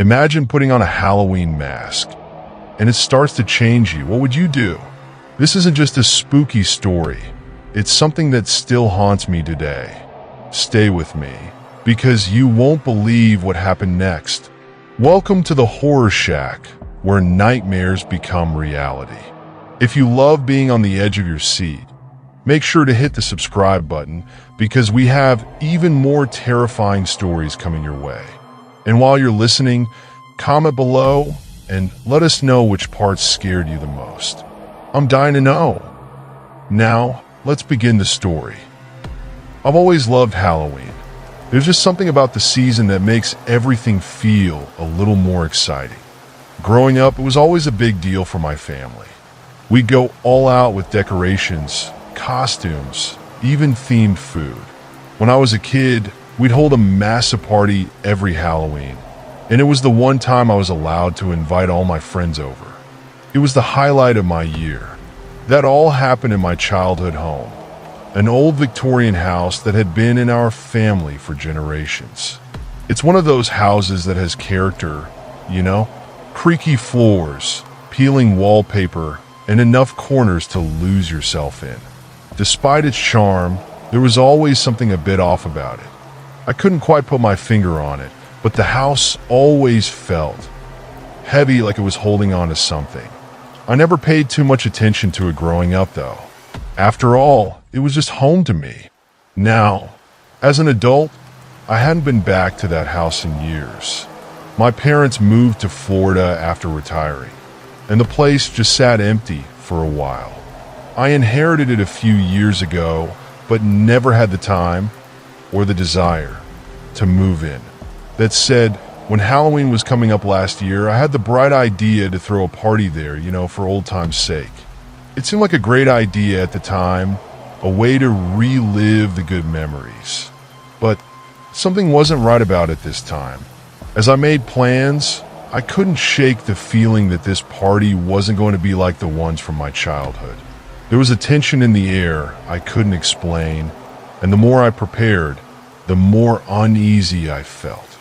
Imagine putting on a Halloween mask, and it starts to change you. What would you do? This isn't just a spooky story. It's something that still haunts me today. Stay with me, because you won't believe what happened next. Welcome to the Horror Shack, where nightmares become reality. If you love being on the edge of your seat, make sure to hit the subscribe button, because we have even more terrifying stories coming your way. And while you're listening, comment below and let us know which parts scared you the most. I'm dying to know. Now, let's begin the story. I've always loved Halloween. There's just something about the season that makes everything feel a little more exciting. Growing up, it was always a big deal for my family. We'd go all out with decorations, costumes, even themed food. When I was a kid, we'd hold a massive party every Halloween, and it was the one time I was allowed to invite all my friends over. It was the highlight of my year. That all happened in my childhood home, an old Victorian house that had been in our family for generations. It's one of those houses that has character, you know? Creaky floors, peeling wallpaper, and enough corners to lose yourself in. Despite its charm, there was always something a bit off about it. I couldn't quite put my finger on it, but the house always felt heavy, like it was holding on to something. I never paid too much attention to it growing up, though. After all, it was just home to me. Now, as an adult, I hadn't been back to that house in years. My parents moved to Florida after retiring, and the place just sat empty for a while. I inherited it a few years ago, but never had the time or the desire to move in. That said, when Halloween was coming up last year, I had the bright idea to throw a party there, for old time's sake. It seemed like a great idea at the time, a way to relive the good memories. But something wasn't right about it this time. As I made plans, I couldn't shake the feeling that this party wasn't going to be like the ones from my childhood. There was a tension in the air I couldn't explain, and the more I prepared, the more uneasy I felt.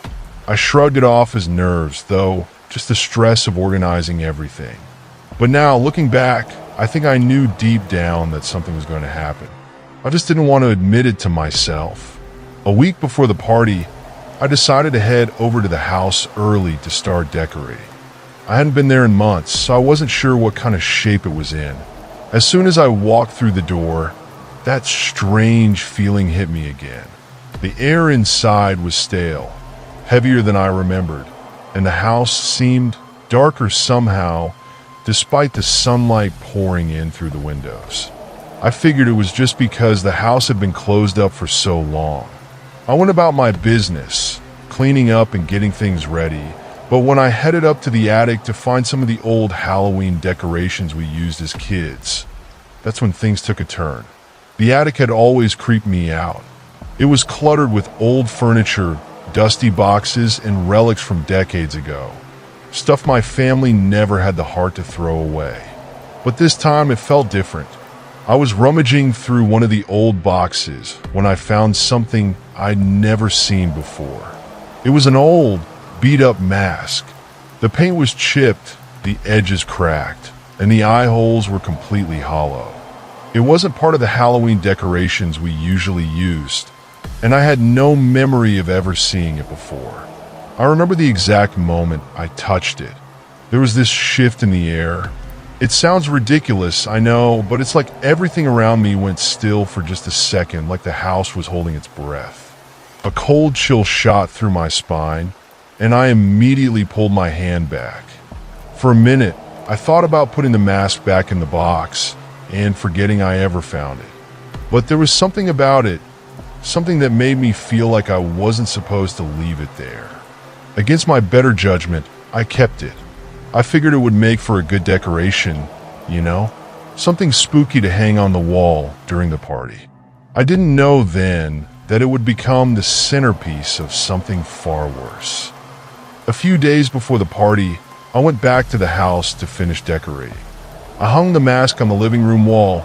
I shrugged it off as nerves, though, just the stress of organizing everything. But now, looking back, I think I knew deep down that something was going to happen. I just didn't want to admit it to myself. A week before the party, I decided to head over to the house early to start decorating. I hadn't been there in months, so I wasn't sure what kind of shape it was in. As soon as I walked through the door, that strange feeling hit me again. The air inside was stale, heavier than I remembered, and the house seemed darker somehow, despite the sunlight pouring in through the windows. I figured it was just because the house had been closed up for so long. I went about my business, cleaning up and getting things ready, but when I headed up to the attic to find some of the old Halloween decorations we used as kids, that's when things took a turn. The attic had always creeped me out. It was cluttered with old furniture, dusty boxes, and relics from decades ago. Stuff my family never had the heart to throw away. But this time it felt different. I was rummaging through one of the old boxes when I found something I'd never seen before. It was an old, beat-up mask. The paint was chipped, the edges cracked, and the eye holes were completely hollow. It wasn't part of the Halloween decorations we usually used, and I had no memory of ever seeing it before. I remember the exact moment I touched it. There was this shift in the air. It sounds ridiculous, I know, but it's like everything around me went still for just a second, like the house was holding its breath. A cold chill shot through my spine, and I immediately pulled my hand back. For a minute, I thought about putting the mask back in the box and forgetting I ever found it. But there was something about it, something that made me feel like I wasn't supposed to leave it there. Against my better judgment, I kept it. I figured it would make for a good decoration, something spooky to hang on the wall during the party. I didn't know then that it would become the centerpiece of something far worse. A few days before the party, I went back to the house to finish decorating. I hung the mask on the living room wall,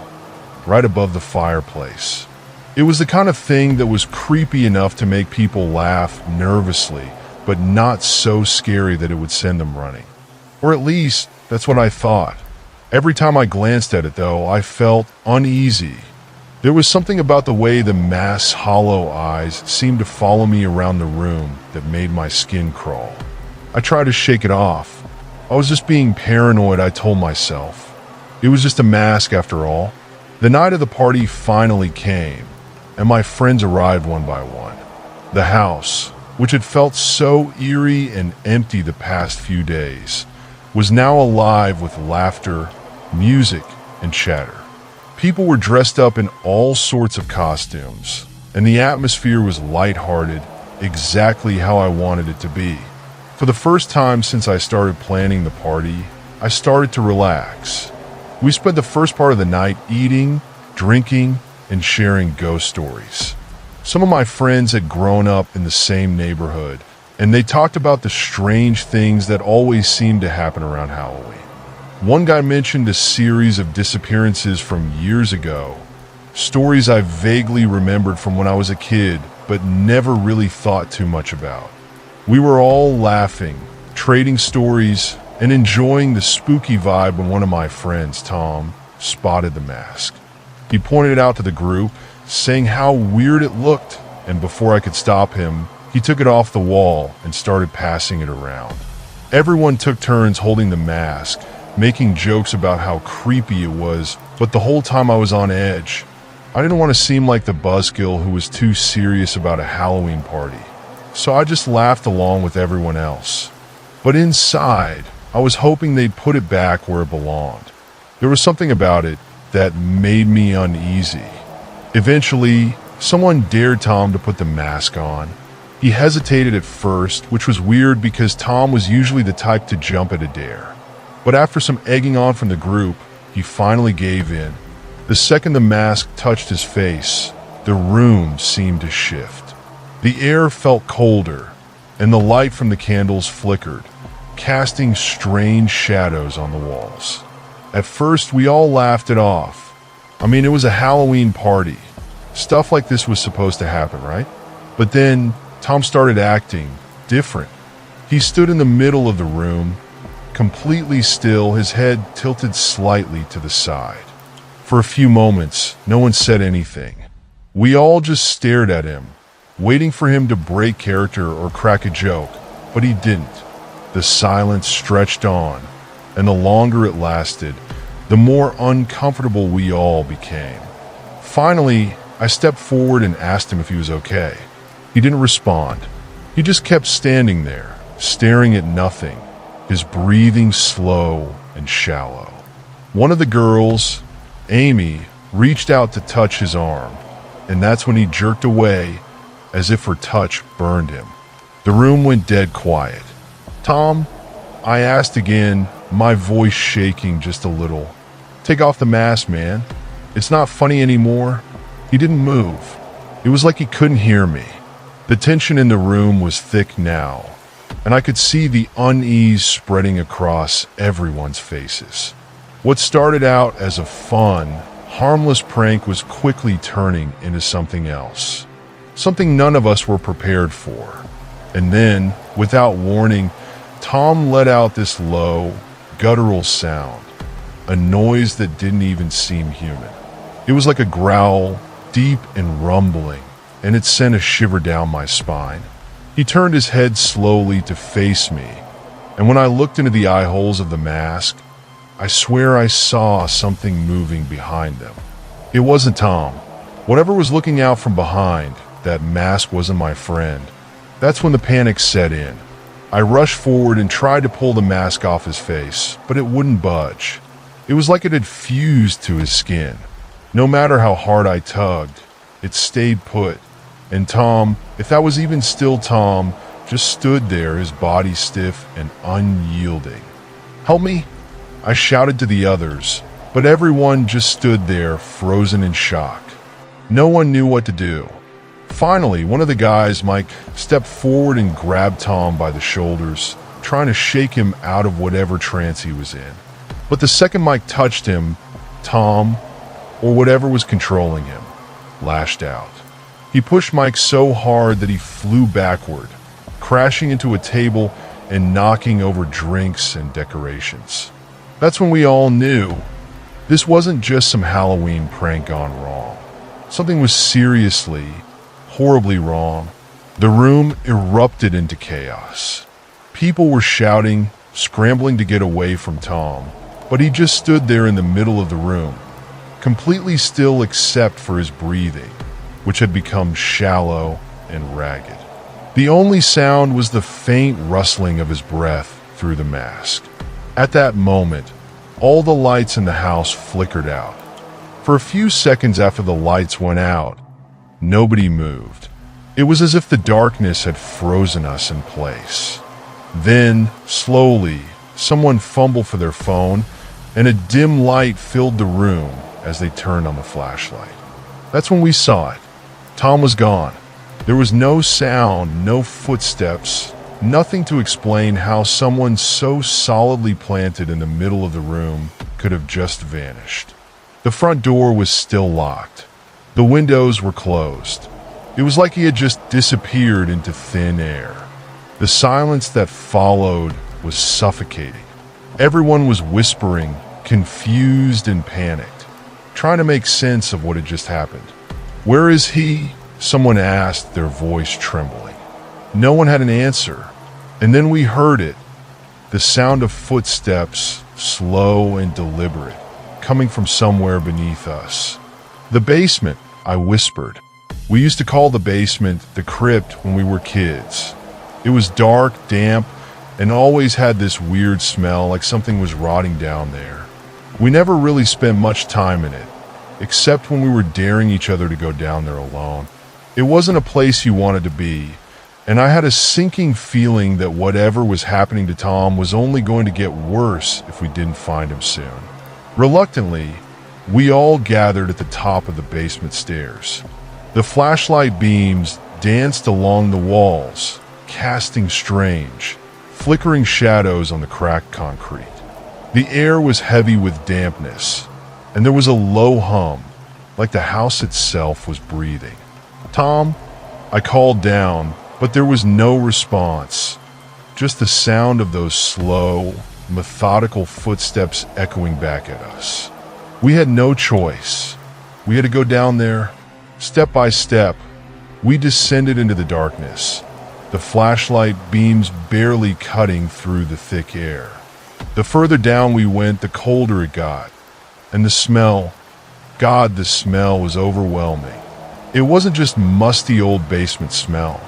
right above the fireplace. It was the kind of thing that was creepy enough to make people laugh nervously, but not so scary that it would send them running. Or at least, that's what I thought. Every time I glanced at it, though, I felt uneasy. There was something about the way the mask's hollow eyes seemed to follow me around the room that made my skin crawl. I tried to shake it off. I was just being paranoid, I told myself. It was just a mask after all. The night of the party finally came, and my friends arrived one by one. The house, which had felt so eerie and empty the past few days, was now alive with laughter, music, and chatter. People were dressed up in all sorts of costumes, and the atmosphere was lighthearted, exactly how I wanted it to be. For the first time since I started planning the party, I started to relax. We spent the first part of the night eating, drinking, and sharing ghost stories. Some of my friends had grown up in the same neighborhood, and they talked about the strange things that always seemed to happen around Halloween. One guy mentioned a series of disappearances from years ago, stories I vaguely remembered from when I was a kid, but never really thought too much about. We were all laughing, trading stories, and enjoying the spooky vibe when one of my friends, Tom, spotted the mask. He pointed it out to the group, saying how weird it looked, and before I could stop him, he took it off the wall and started passing it around. Everyone took turns holding the mask, making jokes about how creepy it was, but the whole time I was on edge. I didn't want to seem like the buzzkill who was too serious about a Halloween party, so I just laughed along with everyone else. But inside, I was hoping they'd put it back where it belonged. There was something about it that made me uneasy. Eventually, someone dared Tom to put the mask on. He hesitated at first, which was weird because Tom was usually the type to jump at a dare. But after some egging on from the group, he finally gave in. The second the mask touched his face, the room seemed to shift. The air felt colder, and the light from the candles flickered, casting strange shadows on the walls. At first, we all laughed it off. I mean, it was a Halloween party. Stuff like this was supposed to happen, right? But then, Tom started acting different. He stood in the middle of the room, completely still, his head tilted slightly to the side. For a few moments, no one said anything. We all just stared at him, waiting for him to break character or crack a joke, but he didn't. The silence stretched on, and the longer it lasted, the more uncomfortable we all became. Finally, I stepped forward and asked him if he was okay. He didn't respond. He just kept standing there, staring at nothing, his breathing slow and shallow. One of the girls, Amy, reached out to touch his arm, and that's when he jerked away as if her touch burned him. The room went dead quiet. "Tom," I asked again, my voice shaking just a little. "Take off the mask, man. It's not funny anymore." He didn't move. It was like he couldn't hear me. The tension in the room was thick now, and I could see the unease spreading across everyone's faces. What started out as a fun, harmless prank was quickly turning into something else. Something none of us were prepared for. And then, without warning, Tom let out this low, guttural sound, a noise that didn't even seem human. It was like a growl, deep and rumbling, and it sent a shiver down my spine. He turned his head slowly to face me, and when I looked into the eye holes of the mask, I swear I saw something moving behind them. It wasn't Tom. Whatever was looking out from behind, that mask wasn't my friend. That's when the panic set in. I rushed forward and tried to pull the mask off his face, but it wouldn't budge. It was like it had fused to his skin. No matter how hard I tugged, it stayed put. And Tom, if that was even still Tom, just stood there, his body stiff and unyielding. "Help me!" I shouted to the others, but everyone just stood there, frozen in shock. No one knew what to do. Finally, one of the guys, Mike, stepped forward and grabbed Tom by the shoulders, trying to shake him out of whatever trance he was in. But the second Mike touched him, Tom, or whatever was controlling him, lashed out. He pushed Mike so hard that he flew backward, crashing into a table and knocking over drinks and decorations. That's when we all knew this wasn't just some Halloween prank gone wrong. Something was seriously, horribly wrong. The room erupted into chaos. People were shouting, scrambling to get away from Tom, but he just stood there in the middle of the room, completely still except for his breathing, which had become shallow and ragged. The only sound was the faint rustling of his breath through the mask. At that moment, all the lights in the house flickered out. For a few seconds after the lights went out, nobody moved. It was as if the darkness had frozen us in place. Then, slowly, someone fumbled for their phone, and a dim light filled the room as they turned on the flashlight. That's when we saw it. Tom was gone. There was no sound, no footsteps, nothing to explain how someone so solidly planted in the middle of the room could have just vanished. The front door was still locked. The windows were closed. It was like he had just disappeared into thin air. The silence that followed was suffocating. Everyone was whispering, confused and panicked, trying to make sense of what had just happened. "Where is he?" someone asked, their voice trembling. No one had an answer. And then we heard it, the sound of footsteps, slow and deliberate, coming from somewhere beneath us. "The basement," I whispered. We used to call the basement the crypt when we were kids. It was dark, damp, and always had this weird smell like something was rotting down there. We never really spent much time in it, except when we were daring each other to go down there alone. It wasn't a place you wanted to be, and I had a sinking feeling that whatever was happening to Tom was only going to get worse if we didn't find him soon. Reluctantly, we all gathered at the top of the basement stairs. The flashlight beams danced along the walls, casting strange, flickering shadows on the cracked concrete. The air was heavy with dampness, and there was a low hum, like the house itself was breathing. "Tom," I called down, but there was no response, just the sound of those slow, methodical footsteps echoing back at us. We had no choice. We had to go down there. Step by step, we descended into the darkness, the flashlight beams barely cutting through the thick air. The further down we went, the colder it got, and the smell, God, the smell was overwhelming. It wasn't just musty old basement smell.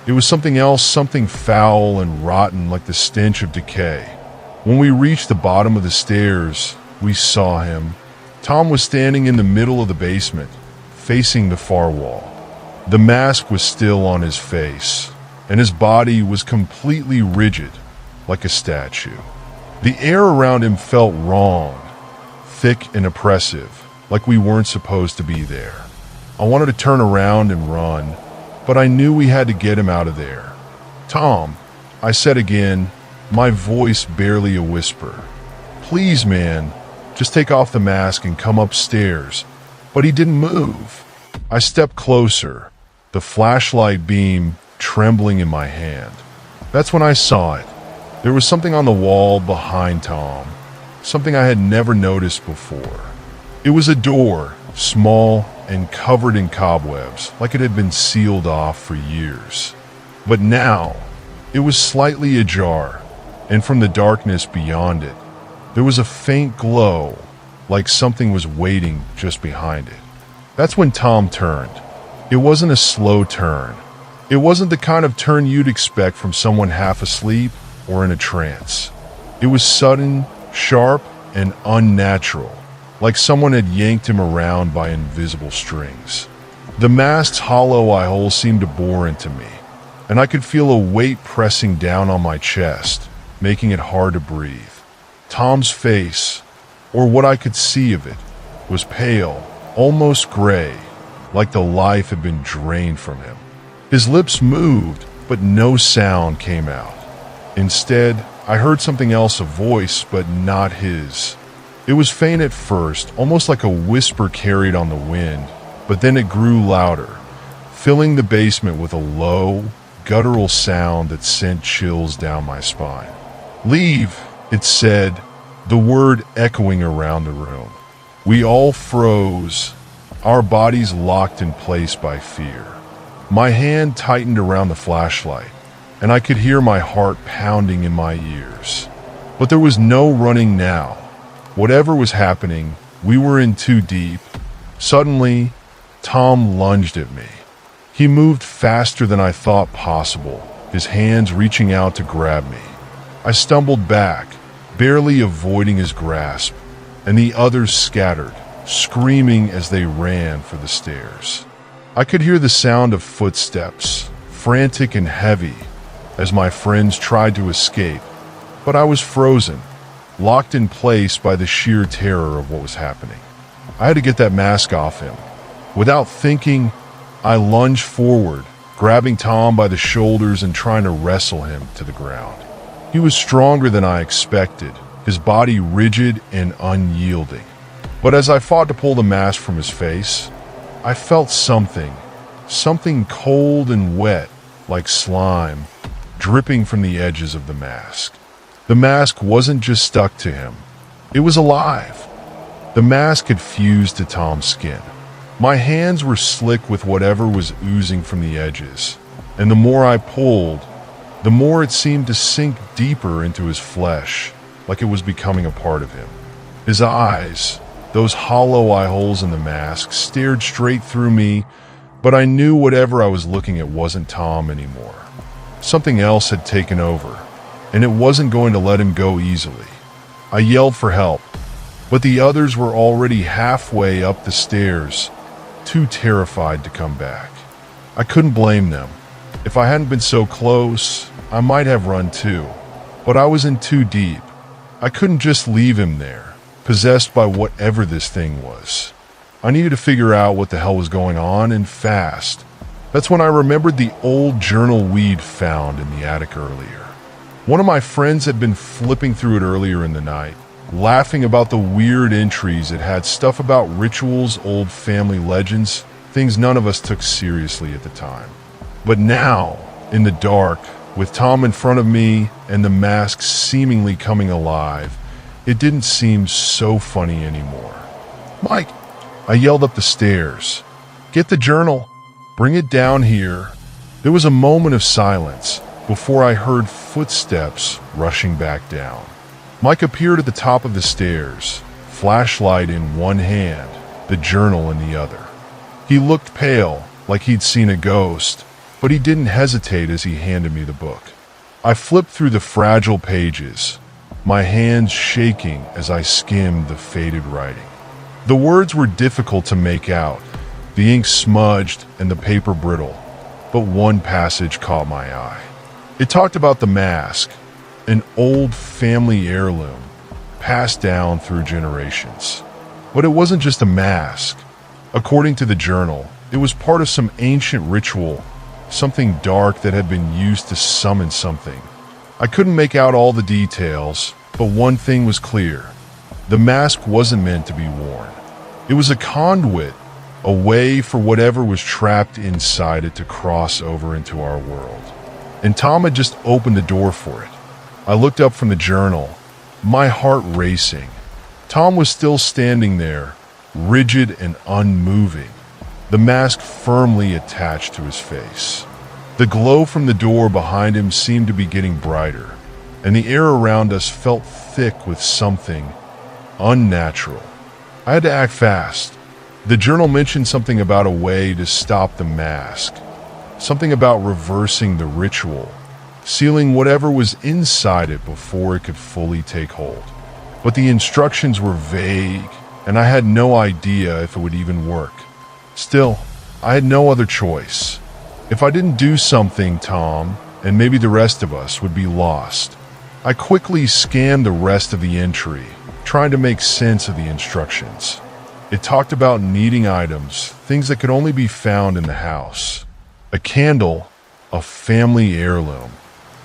It was something else, something foul and rotten, like the stench of decay. When we reached the bottom of the stairs, we saw him. Tom was standing in the middle of the basement, facing the far wall. The mask was still on his face, and his body was completely rigid, like a statue. The air around him felt wrong, thick and oppressive, like we weren't supposed to be there. I wanted to turn around and run, but I knew we had to get him out of there. "Tom," I said again, my voice barely a whisper. "Please, man, just take off the mask and come upstairs." But he didn't move. I stepped closer, the flashlight beam trembling in my hand. That's when I saw it. There was something on the wall behind Tom, something I had never noticed before. It was a door, small and covered in cobwebs, like it had been sealed off for years. But now, it was slightly ajar, and from the darkness beyond it, there was a faint glow, like something was waiting just behind it. That's when Tom turned. It wasn't a slow turn. It wasn't the kind of turn you'd expect from someone half asleep or in a trance. It was sudden, sharp, and unnatural, like someone had yanked him around by invisible strings. The mask's hollow eye hole seemed to bore into me, and I could feel a weight pressing down on my chest, making it hard to breathe. Tom's face, or what I could see of it, was pale, almost gray, like the life had been drained from him. His lips moved, but no sound came out. Instead, I heard something else, a voice, but not his. It was faint at first, almost like a whisper carried on the wind, but then it grew louder, filling the basement with a low, guttural sound that sent chills down my spine. "Leave," it said, the word echoing around the room. We all froze, our bodies locked in place by fear. My hand tightened around the flashlight, and I could hear my heart pounding in my ears. But there was no running now. Whatever was happening, we were in too deep. Suddenly, Tom lunged at me. He moved faster than I thought possible, his hands reaching out to grab me. I stumbled back, barely avoiding his grasp, and the others scattered, screaming as they ran for the stairs. I could hear the sound of footsteps, frantic and heavy, as my friends tried to escape, but I was frozen, locked in place by the sheer terror of what was happening. I had to get that mask off him. Without thinking, I lunged forward, grabbing Tom by the shoulders and trying to wrestle him to the ground. He was stronger than I expected, his body rigid and unyielding. But as I fought to pull the mask from his face, I felt something cold and wet, like slime, dripping from the edges of the mask. The mask wasn't just stuck to him, it was alive. The mask had fused to Tom's skin. My hands were slick with whatever was oozing from the edges, and the more I pulled, the more it seemed to sink deeper into his flesh, like it was becoming a part of him. His eyes, those hollow eye holes in the mask, stared straight through me, but I knew whatever I was looking at wasn't Tom anymore. Something else had taken over, and it wasn't going to let him go easily. I yelled for help, but the others were already halfway up the stairs, too terrified to come back. I couldn't blame them. If I hadn't been so close, I might have run too, but I was in too deep. I couldn't just leave him there, possessed by whatever this thing was. I needed to figure out what the hell was going on, and fast. That's when I remembered the old journal we'd found in the attic earlier. One of my friends had been flipping through it earlier in the night, laughing about the weird entries. It had stuff about rituals, old family legends, things none of us took seriously at the time. But now, in the dark, with Tom in front of me and the mask seemingly coming alive, it didn't seem so funny anymore. "Mike," I yelled up the stairs, "get the journal. Bring it down here." There was a moment of silence before I heard footsteps rushing back down. Mike appeared at the top of the stairs, flashlight in one hand, the journal in the other. He looked pale, like he'd seen a ghost, but he didn't hesitate as he handed me the book. I flipped through the fragile pages, my hands shaking as I skimmed the faded writing. The words were difficult to make out, the ink smudged and the paper brittle, but one passage caught my eye. It talked about the mask, an old family heirloom, passed down through generations. But it wasn't just a mask. According to the journal, it was part of some ancient ritual, something dark that had been used to summon something. I couldn't make out all the details, but one thing was clear. The mask wasn't meant to be worn. It was a conduit, a way for whatever was trapped inside it to cross over into our world. And Tom had just opened the door for it. I looked up from the journal, my heart racing. Tom was still standing there, rigid and unmoving, the mask firmly attached to his face. The glow from the door behind him seemed to be getting brighter, and the air around us felt thick with something unnatural. I had to act fast. The journal mentioned something about a way to stop the mask, something about reversing the ritual, sealing whatever was inside it before it could fully take hold. But the instructions were vague, and I had no idea if it would even work. Still, I had no other choice. If I didn't do something, Tom, and maybe the rest of us, would be lost. I quickly scanned the rest of the entry, trying to make sense of the instructions. It talked about needing items, things that could only be found in the house. A candle, a family heirloom,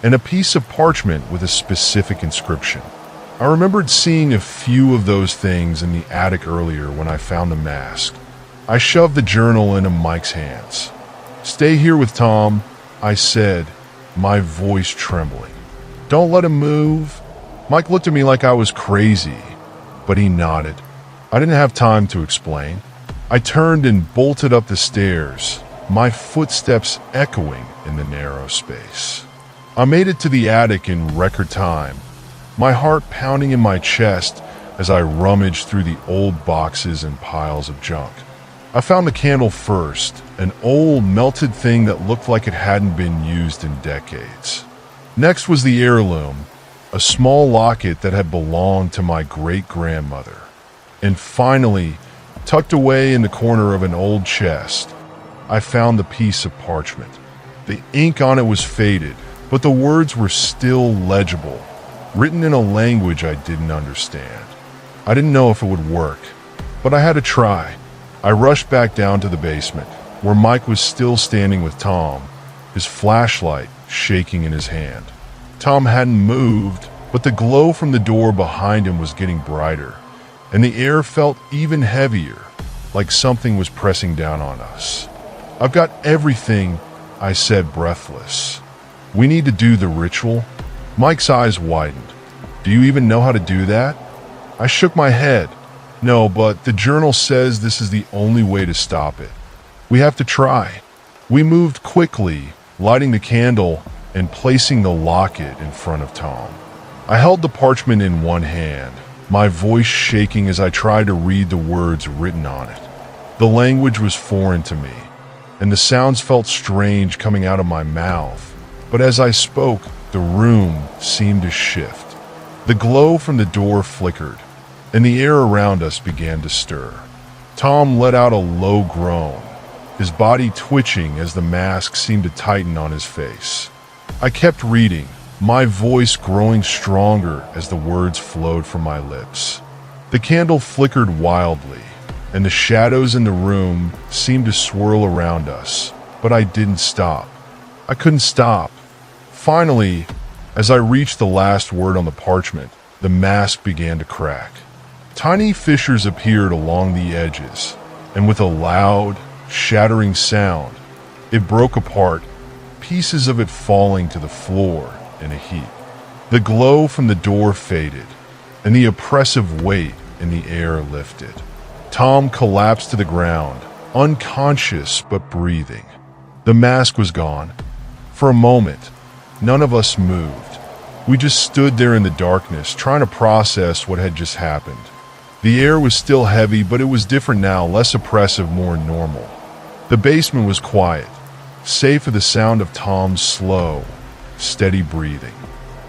and a piece of parchment with a specific inscription. I remembered seeing a few of those things in the attic earlier when I found the mask. I shoved the journal into Mike's hands. "Stay here with Tom. I said, my voice trembling. "Don't let him move." Mike looked at me like I was crazy, but he nodded. I didn't have time to explain. I turned and bolted up the stairs, my footsteps echoing in the narrow space. I made it to the attic in record time, my heart pounding in my chest as I rummaged through the old boxes and piles of junk. I found the candle first, an old melted thing that looked like it hadn't been used in decades. Next was the heirloom, a small locket that had belonged to my great-grandmother. And finally, tucked away in the corner of an old chest, I found the piece of parchment. The ink on it was faded, but the words were still legible, written in a language I didn't understand. I didn't know if it would work, but I had to try. I rushed back down to the basement, where Mike was still standing with Tom, his flashlight shaking in his hand. Tom hadn't moved, but the glow from the door behind him was getting brighter, and the air felt even heavier, like something was pressing down on us. "I've got everything," I said, breathless. "We need to do the ritual." Mike's eyes widened. "Do you even know how to do that?" I shook my head. "No, but the journal says this is the only way to stop it. We have to try." We moved quickly, lighting the candle and placing the locket in front of Tom. I held the parchment in one hand, my voice shaking as I tried to read the words written on it. The language was foreign to me, and the sounds felt strange coming out of my mouth. But as I spoke, the room seemed to shift. The glow from the door flickered, and the air around us began to stir. Tom let out a low groan, his body twitching as the mask seemed to tighten on his face. I kept reading, my voice growing stronger as the words flowed from my lips. The candle flickered wildly, and the shadows in the room seemed to swirl around us, but I didn't stop. I couldn't stop. Finally, as I reached the last word on the parchment, the mask began to crack. Tiny fissures appeared along the edges, and with a loud, shattering sound, it broke apart, pieces of it falling to the floor in a heap. The glow from the door faded, and the oppressive weight in the air lifted. Tom collapsed to the ground, unconscious but breathing. The mask was gone. For a moment, none of us moved. We just stood there in the darkness, trying to process what had just happened. The air was still heavy, but it was different now, less oppressive, more normal. The basement was quiet, save for the sound of Tom's slow, steady breathing.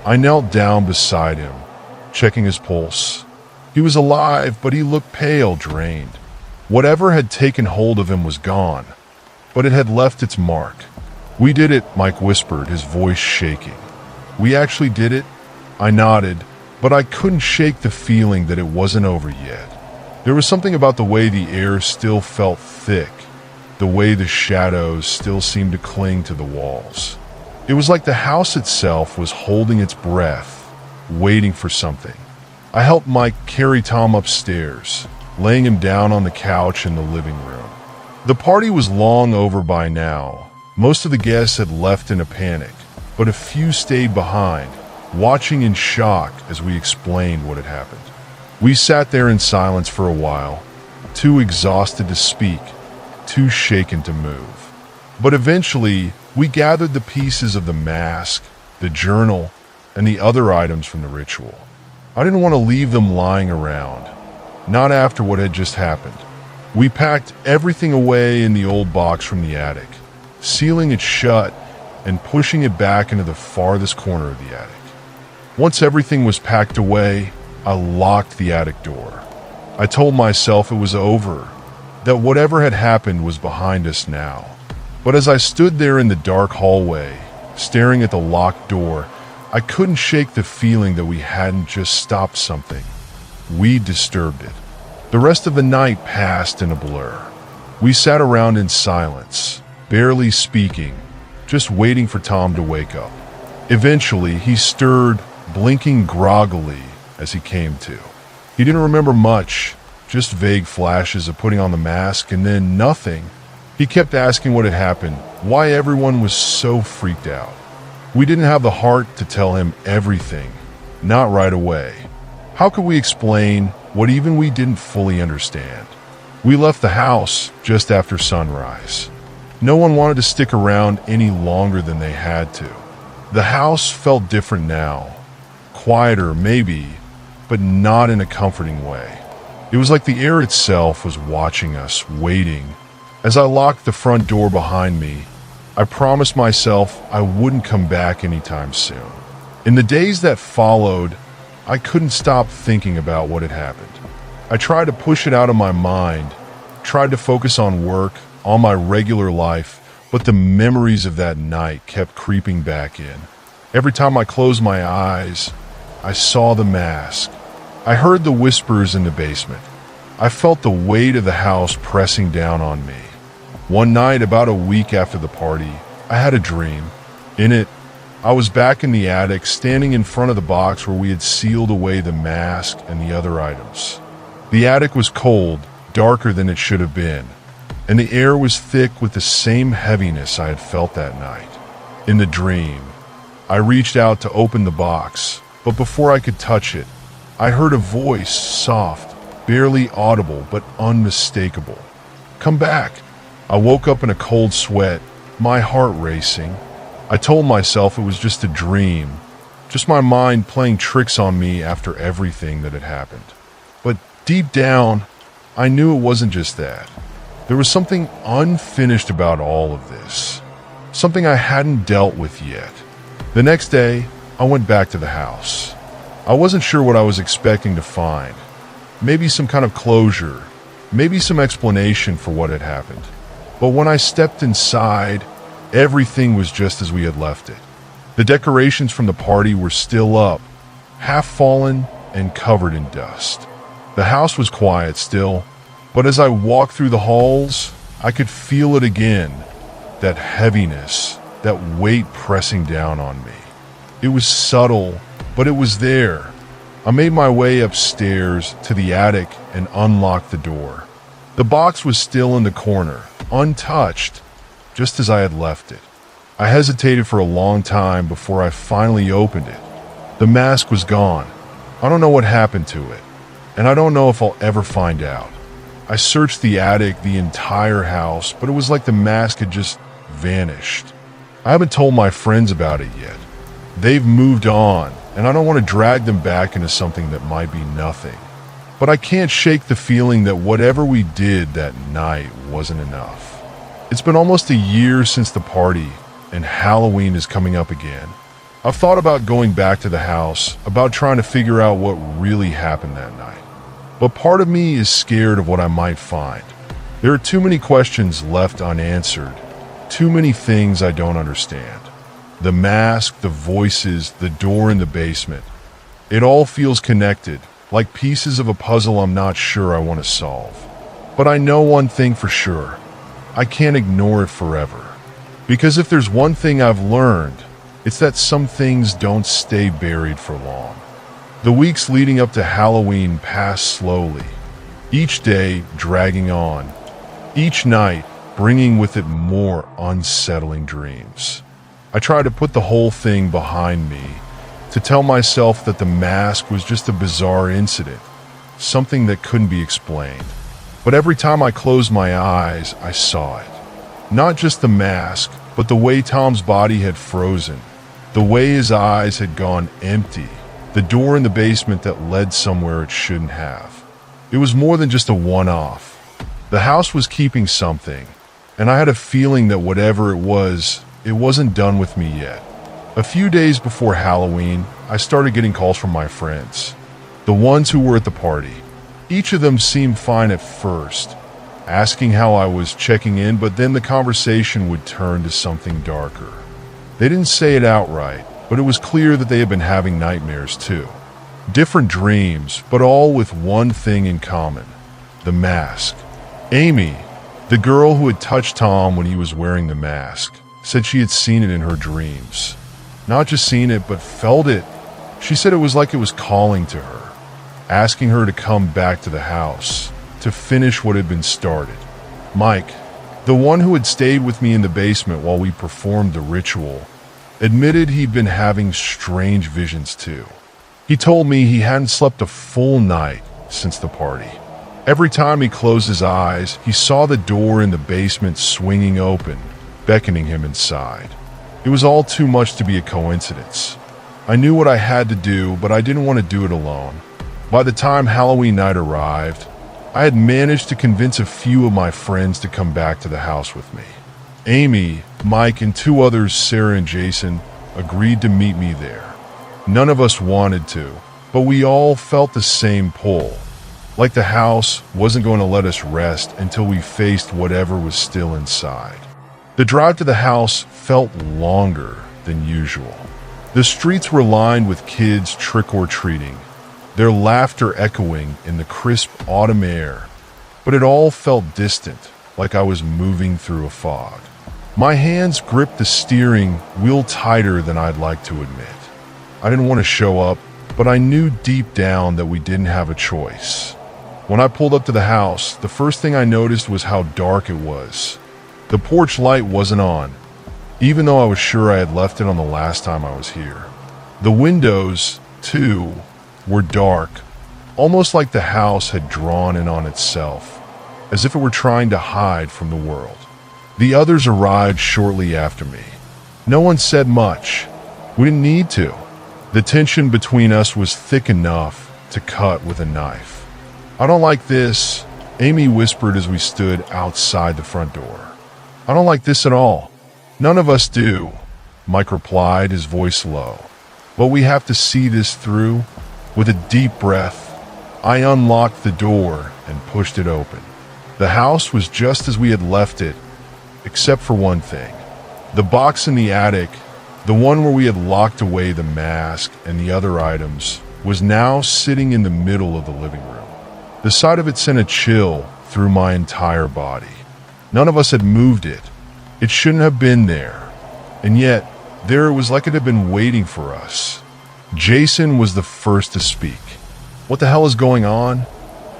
I knelt down beside him, checking his pulse. He was alive, but he looked pale, drained. Whatever had taken hold of him was gone, but it had left its mark. "We did it," Mike whispered, his voice shaking. "We actually did it?" I nodded, but I couldn't shake the feeling that it wasn't over yet. There was something about the way the air still felt thick, the way the shadows still seemed to cling to the walls. It was like the house itself was holding its breath, waiting for something. I helped Mike carry Tom upstairs, laying him down on the couch in the living room. The party was long over by now. Most of the guests had left in a panic, but a few stayed behind, watching in shock as we explained what had happened. We sat there in silence for a while, too exhausted to speak, too shaken to move. But eventually, we gathered the pieces of the mask, the journal, and the other items from the ritual. I didn't want to leave them lying around, not after what had just happened. We packed everything away in the old box from the attic, sealing it shut and pushing it back into the farthest corner of the attic. Once everything was packed away, I locked the attic door. I told myself it was over, that whatever had happened was behind us now. But as I stood there in the dark hallway, staring at the locked door, I couldn't shake the feeling that we hadn't just stopped something. We disturbed it. The rest of the night passed in a blur. We sat around in silence, barely speaking, just waiting for Tom to wake up. Eventually, he stirred, blinking groggily as he came to. He didn't remember much, just vague flashes of putting on the mask and then nothing, He kept asking what had happened, why everyone was so freaked out. We didn't have the heart to tell him everything, not right away. How could we explain what even we didn't fully understand? We left the house just after sunrise. No one wanted to stick around any longer than they had to. The house felt different now. Quieter, maybe, but not in a comforting way. It was like the air itself was watching us, waiting. As I locked the front door behind me, I promised myself I wouldn't come back anytime soon. In the days that followed, I couldn't stop thinking about what had happened. I tried to push it out of my mind, tried to focus on work, on my regular life, but the memories of that night kept creeping back in. Every time I closed my eyes, I saw the mask. I heard the whispers in the basement. I felt the weight of the house pressing down on me. One night, about a week after the party, I had a dream. In it, I was back in the attic, standing in front of the box where we had sealed away the mask and the other items. The attic was cold, darker than it should have been, and the air was thick with the same heaviness I had felt that night. In the dream, I reached out to open the box, but before I could touch it, I heard a voice, soft, barely audible, but unmistakable. "Come back." I woke up in a cold sweat, my heart racing. I told myself it was just a dream, just my mind playing tricks on me after everything that had happened. But deep down, I knew it wasn't just that. There was something unfinished about all of this, something I hadn't dealt with yet. The next day, I went back to the house. I wasn't sure what I was expecting to find. Maybe some kind of closure, maybe some explanation for what had happened. But when I stepped inside, everything was just as we had left it. The decorations from the party were still up, half fallen and covered in dust. The house was quiet still, but as I walked through the halls, I could feel it again, that heaviness, that weight pressing down on me. It was subtle, but it was there. I made my way upstairs to the attic and unlocked the door. The box was still in the corner, untouched, just as I had left it. I hesitated for a long time before I finally opened it. The mask was gone. I don't know what happened to it, and I don't know if I'll ever find out. I searched the attic, the entire house, but it was like the mask had just vanished. I haven't told my friends about it yet. They've moved on, and I don't want to drag them back into something that might be nothing. But I can't shake the feeling that whatever we did that night wasn't enough. It's been almost a year since the party, and Halloween is coming up again. I've thought about going back to the house, about trying to figure out what really happened that night. But part of me is scared of what I might find. There are too many questions left unanswered, too many things I don't understand. The mask, the voices, the door in the basement. It all feels connected, like pieces of a puzzle I'm not sure I want to solve. But I know one thing for sure. I can't ignore it forever. Because if there's one thing I've learned, it's that some things don't stay buried for long. The weeks leading up to Halloween passed slowly, each day dragging on, each night bringing with it more unsettling dreams. I tried to put the whole thing behind me, to tell myself that the mask was just a bizarre incident, something that couldn't be explained. But every time I closed my eyes, I saw it. Not just the mask, but the way Tom's body had frozen, the way his eyes had gone empty, the door in the basement that led somewhere it shouldn't have. It was more than just a one-off. The house was keeping something, and I had a feeling that whatever it wasn't done with me yet. A few days before Halloween, I started getting calls from my friends, the ones who were at the party. Each of them seemed fine at first, asking how I was checking in, but then the conversation would turn to something darker. They didn't say it outright, but it was clear that they had been having nightmares too. Different dreams, but all with one thing in common: the mask. Amy, the girl who had touched Tom when he was wearing the mask, said she had seen it in her dreams. Not just seen it, but felt it. She said it was like it was calling to her, asking her to come back to the house, to finish what had been started. Mike, The one who had stayed with me in the basement while we performed the ritual admitted he'd been having strange visions too. He told me he hadn't slept a full night since the party. Every time he closed his eyes, he saw the door in the basement swinging open, beckoning him inside. It was all too much to be a coincidence. I knew what I had to do, but I didn't want to do it alone. By the time Halloween night arrived, I had managed to convince a few of my friends to come back to the house with me. Amy, Mike, and two others, Sarah and Jason, agreed to meet me there. None of us wanted to, but we all felt the same pull. Like the house wasn't going to let us rest until we faced whatever was still inside. The drive to the house felt longer than usual. The streets were lined with kids trick-or-treating, their laughter echoing in the crisp autumn air, but it all felt distant, like I was moving through a fog. My hands gripped the steering wheel tighter than I'd like to admit. I didn't want to show up, but I knew deep down that we didn't have a choice. When I pulled up to the house, the first thing I noticed was how dark it was. The porch light wasn't on, even though I was sure I had left it on the last time I was here. The windows, too, were dark, almost like the house had drawn in on itself, as if it were trying to hide from the world. The others arrived shortly after me. No one said much. We didn't need to. The tension between us was thick enough to cut with a knife. "I don't like this," Amy whispered as we stood outside the front door. "I don't like this at all." "None of us do," Mike replied, his voice low. "But we have to see this through." With a deep breath, I unlocked the door and pushed it open. The house was just as we had left it, except for one thing. The box in the attic, the one where we had locked away the mask and the other items, was now sitting in the middle of the living room. The sight of it sent a chill through my entire body. None of us had moved it. It shouldn't have been there. And yet, there it was, like it had been waiting for us. Jason was the first to speak. "What the hell is going on?"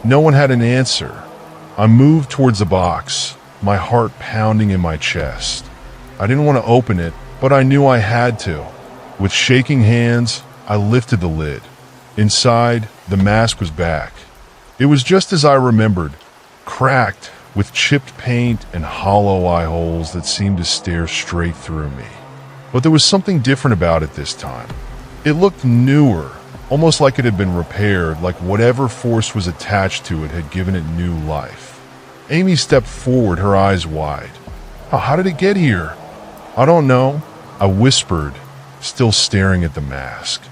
No one had an answer. I moved towards the box, my heart pounding in my chest. I didn't want to open it, but I knew I had to. With shaking hands, I lifted the lid. Inside, the mask was back. It was just as I remembered, cracked, with chipped paint and hollow eye holes that seemed to stare straight through me. But there was something different about it this time. It looked newer, almost like it had been repaired, like whatever force was attached to it had given it new life. Amy stepped forward, her eyes wide. How did it get here?" "I don't know," I whispered, still staring at the mask.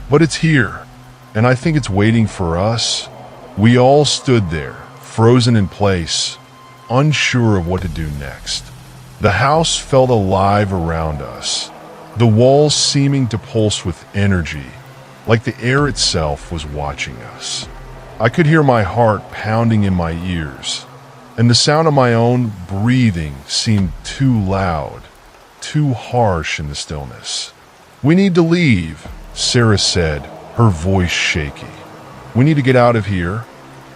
"But it's here, and I think it's waiting for us." We all stood there, frozen in place, unsure of what to do next. The house felt alive around us, the walls seeming to pulse with energy, like the air itself was watching us. I could hear my heart pounding in my ears, and the sound of my own breathing seemed too loud, too harsh in the stillness. "We need to leave," Sarah said, her voice shaky. "We need to get out of here."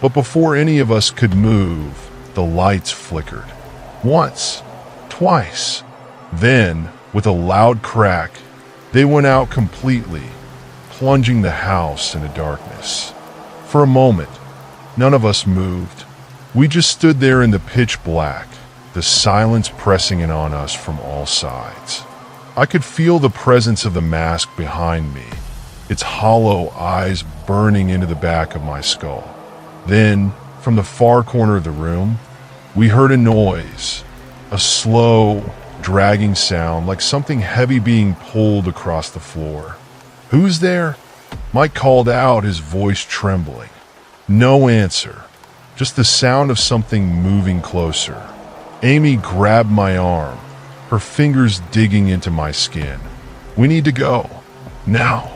But before any of us could move, the lights flickered. Once, twice. Then, with a loud crack, they went out completely, plunging the house into darkness. For a moment, none of us moved. We just stood there in the pitch black, the silence pressing in on us from all sides. I could feel the presence of the mask behind me, its hollow eyes burning into the back of my skull. Then, from the far corner of the room, we heard a noise, a slow, dragging sound like something heavy being pulled across the floor. "Who's there?" Mike called out, his voice trembling. No answer, just the sound of something moving closer. Amy grabbed my arm, her fingers digging into my skin. "We need to go. Now."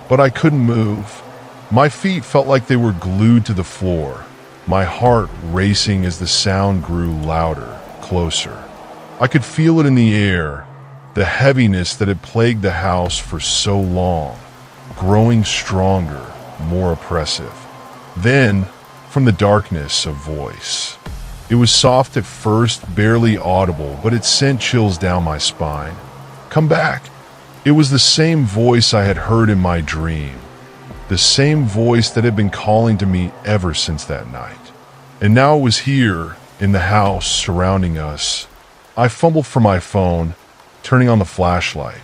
But I couldn't move. My feet felt like they were glued to the floor, my heart racing as the sound grew louder, closer. I could feel it in the air, the heaviness that had plagued the house for so long, growing stronger, more oppressive. Then, from the darkness, a voice. It was soft at first, barely audible, but it sent chills down my spine. "Come back." It was the same voice I had heard in my dream, the same voice that had been calling to me ever since that night. And now it was here, in the house, surrounding us. I fumbled for my phone, turning on the flashlight.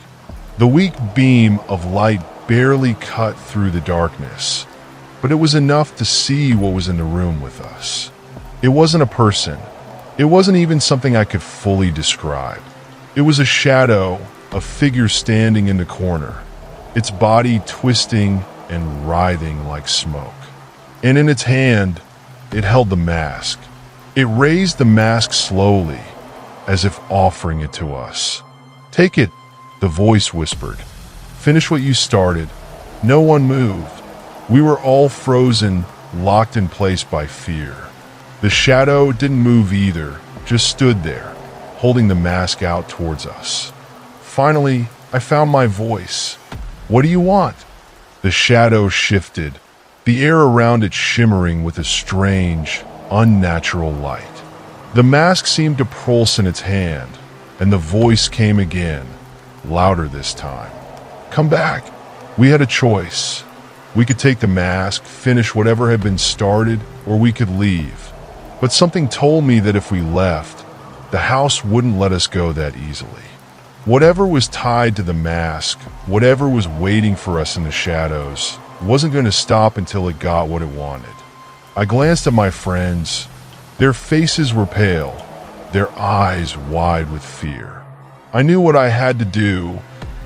The weak beam of light barely cut through the darkness, but it was enough to see what was in the room with us. It wasn't a person. It wasn't even something I could fully describe. It was a shadow, a figure standing in the corner, its body twisting and writhing like smoke. And in its hand, it held the mask. It raised the mask slowly, as if offering it to us. "Take it," the voice whispered. "Finish what you started." No one moved. We were all frozen, locked in place by fear. The shadow didn't move either, just stood there, holding the mask out towards us. Finally, I found my voice. "What do you want?" The shadow shifted, the air around it shimmering with a strange, unnatural light. The mask seemed to pulse in its hand, and the voice came again, louder this time. "Come back." We had a choice. We could take the mask, finish whatever had been started, or we could leave. But something told me that if we left, the house wouldn't let us go that easily. Whatever was tied to the mask, whatever was waiting for us in the shadows, wasn't going to stop until it got what it wanted. I glanced at my friends. Their faces were pale, their eyes wide with fear. I knew what I had to do,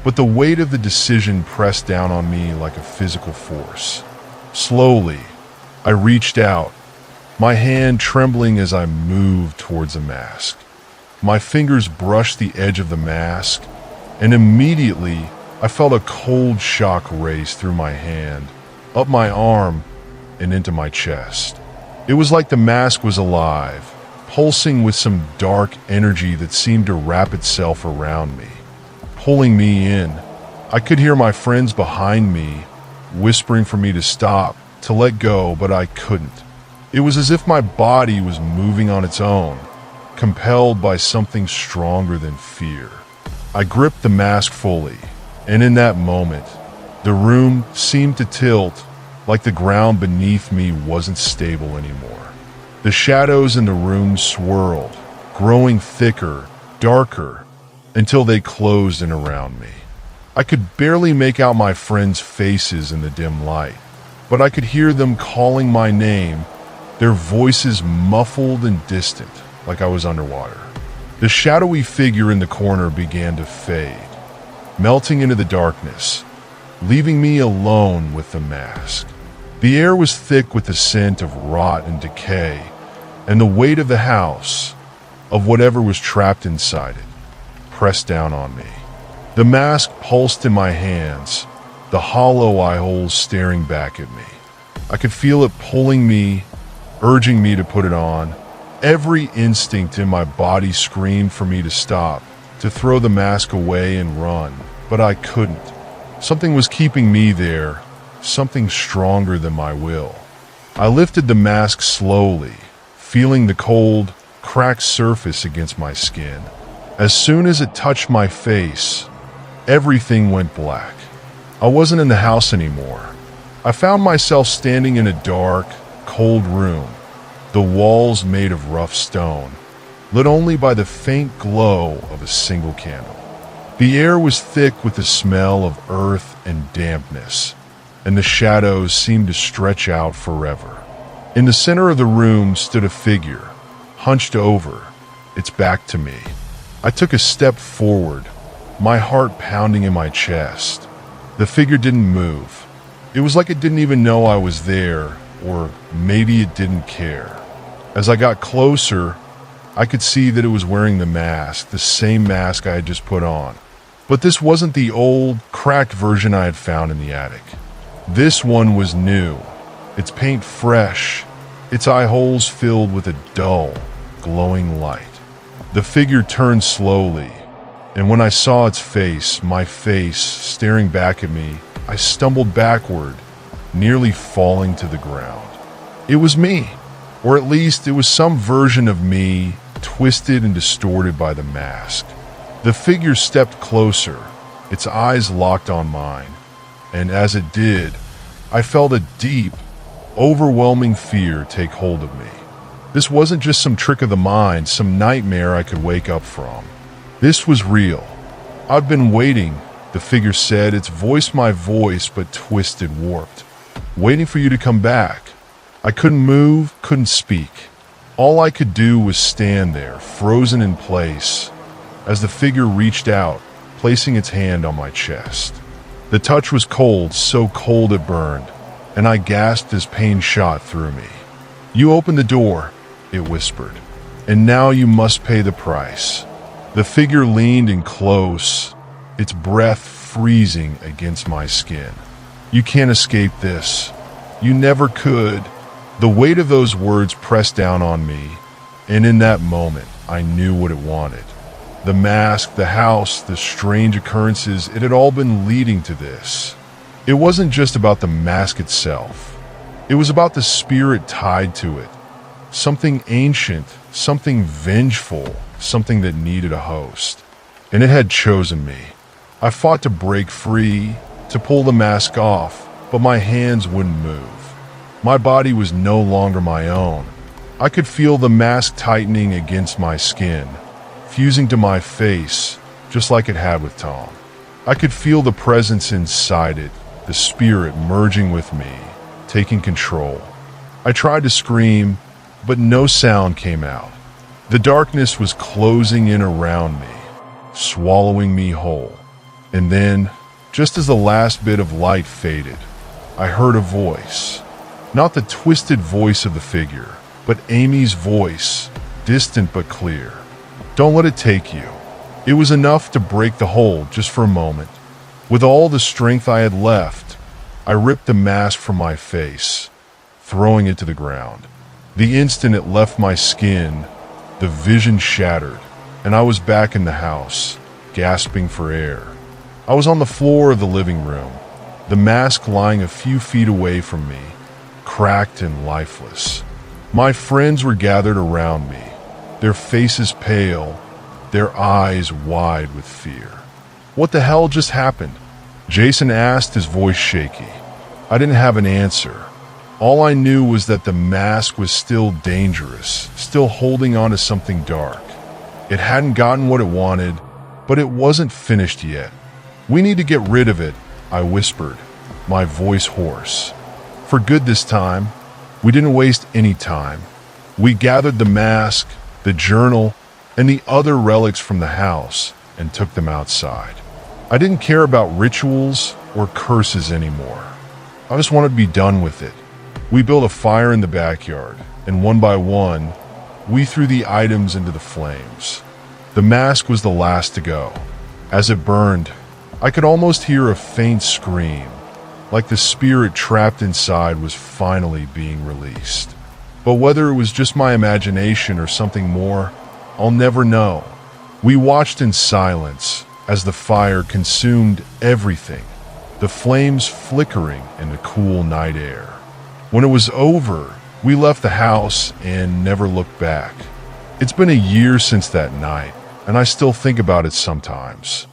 but the weight of the decision pressed down on me like a physical force. Slowly, I reached out, my hand trembling as I moved towards the mask. My fingers brushed the edge of the mask, and immediately I felt a cold shock race through my hand, up my arm, and into my chest. It was like the mask was alive, pulsing with some dark energy that seemed to wrap itself around me, pulling me in. I could hear my friends behind me whispering for me to stop, to let go, but I couldn't. It was as if my body was moving on its own, compelled by something stronger than fear. I gripped the mask fully, and in that moment, the room seemed to tilt, like the ground beneath me wasn't stable anymore. The shadows in the room swirled, growing thicker, darker, until they closed in around me. I could barely make out my friends' faces in the dim light, but I could hear them calling my name, their voices muffled and distant, like I was underwater. The shadowy figure in the corner began to fade, melting into the darkness, leaving me alone with the mask. The air was thick with the scent of rot and decay, and the weight of the house, of whatever was trapped inside it, pressed down on me. The mask pulsed in my hands, the hollow eye holes staring back at me. I could feel it pulling me, urging me to put it on. Every instinct in my body screamed for me to stop, to throw the mask away and run, but I couldn't. Something was keeping me there, something stronger than my will. I lifted the mask slowly, feeling the cold, cracked surface against my skin. As soon as it touched my face, everything went black. I wasn't in the house anymore. I found myself standing in a dark, cold room, the walls made of rough stone, lit only by the faint glow of a single candle. The air was thick with the smell of earth and dampness, and the shadows seemed to stretch out forever. In the center of the room stood a figure, hunched over, its back to me. I took a step forward, my heart pounding in my chest. The figure didn't move. It was like it didn't even know I was there, or maybe it didn't care. As I got closer, I could see that it was wearing the mask, the same mask I had just put on. But this wasn't the old, cracked version I had found in the attic. This one was new, its paint fresh, its eye holes filled with a dull, glowing light. The figure turned slowly, and when I saw its face, my face, staring back at me, I stumbled backward, nearly falling to the ground. It was me. Or at least it was some version of me, twisted and distorted by the mask. The figure stepped closer, its eyes locked on mine, and as it did, I felt a deep, overwhelming fear take hold of me. This wasn't just some trick of the mind, some nightmare I could wake up from. This was real. I've been waiting, the figure said, its voice my voice but twisted, warped. Waiting for you to come back. I couldn't move, couldn't speak. All I could do was stand there, frozen in place, as the figure reached out, placing its hand on my chest. The touch was cold, so cold it burned, and I gasped as pain shot through me. You opened the door, it whispered, and now you must pay the price. The figure leaned in close, its breath freezing against my skin. You can't escape this. You never could. The weight of those words pressed down on me, and in that moment, I knew what it wanted. The mask, the house, the strange occurrences, it had all been leading to this. It wasn't just about the mask itself. It was about the spirit tied to it. Something ancient, something vengeful, something that needed a host. And it had chosen me. I fought to break free, to pull the mask off, but my hands wouldn't move. My body was no longer my own. I could feel the mask tightening against my skin, fusing to my face, just like it had with Tom. I could feel the presence inside it, the spirit merging with me, taking control. I tried to scream, but no sound came out. The darkness was closing in around me, swallowing me whole. And then, just as the last bit of light faded, I heard a voice. Not the twisted voice of the figure, but Amy's voice, distant but clear. Don't let it take you. It was enough to break the hold just for a moment. With all the strength I had left, I ripped the mask from my face, throwing it to the ground. The instant it left my skin, the vision shattered, and I was back in the house, gasping for air. I was on the floor of the living room, the mask lying a few feet away from me, cracked and lifeless. My friends were gathered around me, their faces pale, their eyes wide with fear. What the hell just happened? Jason asked, his voice shaky. I didn't have an answer. All I knew was that the mask was still dangerous, still holding on to something dark. It hadn't gotten what it wanted, but it wasn't finished yet. We need to get rid of it, I whispered, my voice hoarse. For good this time. We didn't waste any time. We gathered the mask, the journal, and the other relics from the house and took them outside. I didn't care about rituals or curses anymore. I just wanted to be done with it. We built a fire in the backyard, and one by one, we threw the items into the flames. The mask was the last to go. As it burned, I could almost hear a faint scream, like the spirit trapped inside was finally being released. But whether it was just my imagination or something more, I'll never know. We watched in silence as the fire consumed everything, the flames flickering in the cool night air. When it was over, we left the house and never looked back. It's been a year since that night, and I still think about it sometimes.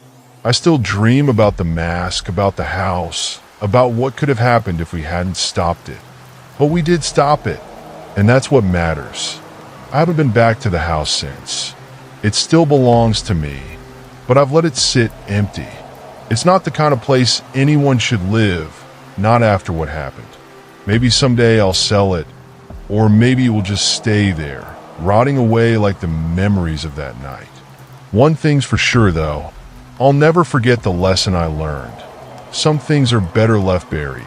I still dream about the mask, about the house, about what could have happened if we hadn't stopped it. But we did stop it, and that's what matters. I haven't been back to the house since. It still belongs to me, but I've let it sit empty. It's not the kind of place anyone should live, not after what happened. Maybe someday I'll sell it, or maybe it will just stay there, rotting away like the memories of that night. One thing's for sure though, I'll never forget the lesson I learned. Some things are better left buried.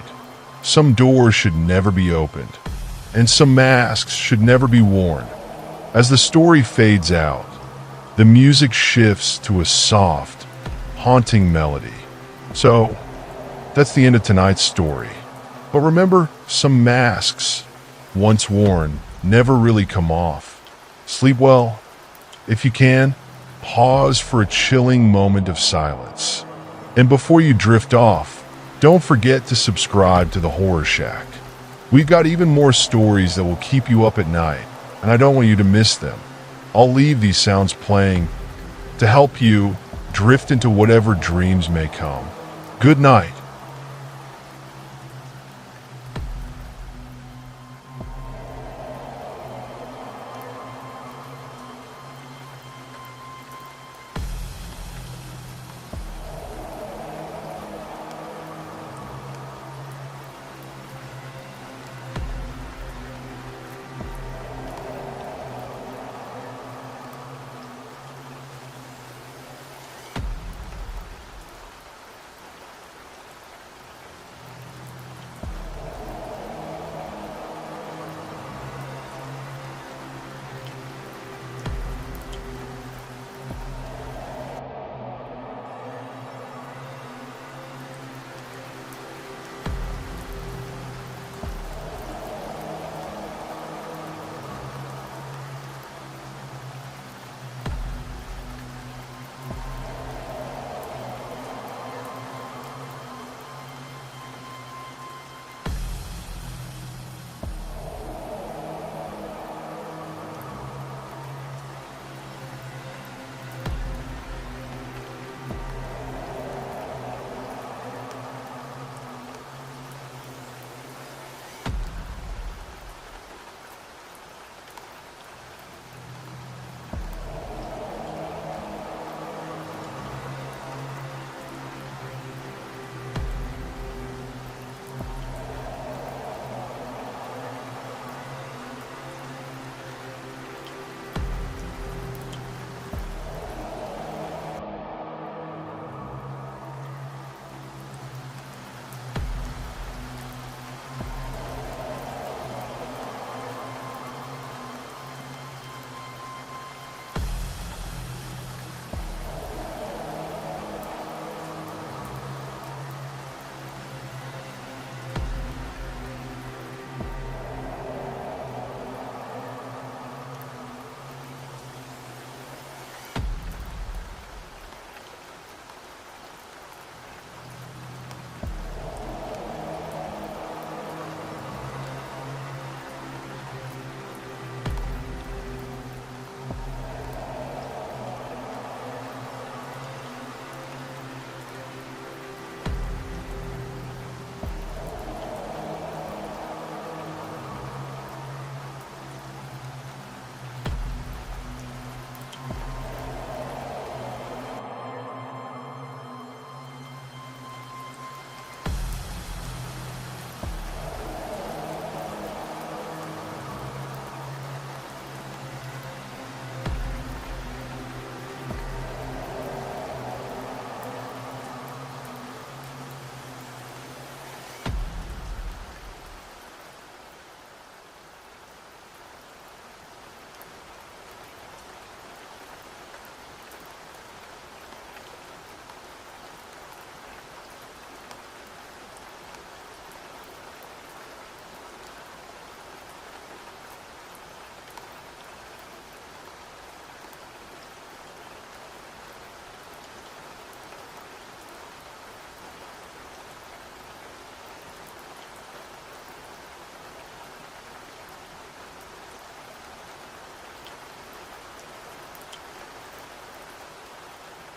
Some doors should never be opened, and some masks should never be worn. As the story fades out, the music shifts to a soft, haunting melody. So, that's the end of tonight's story. But remember, some masks, once worn, never really come off. Sleep well. If you can, pause for a chilling moment of silence. And before you drift off, don't forget to subscribe to the Horror Shack. We've got even more stories that will keep you up at night, and I don't want you to miss them. I'll leave these sounds playing to help you drift into whatever dreams may come. Good night.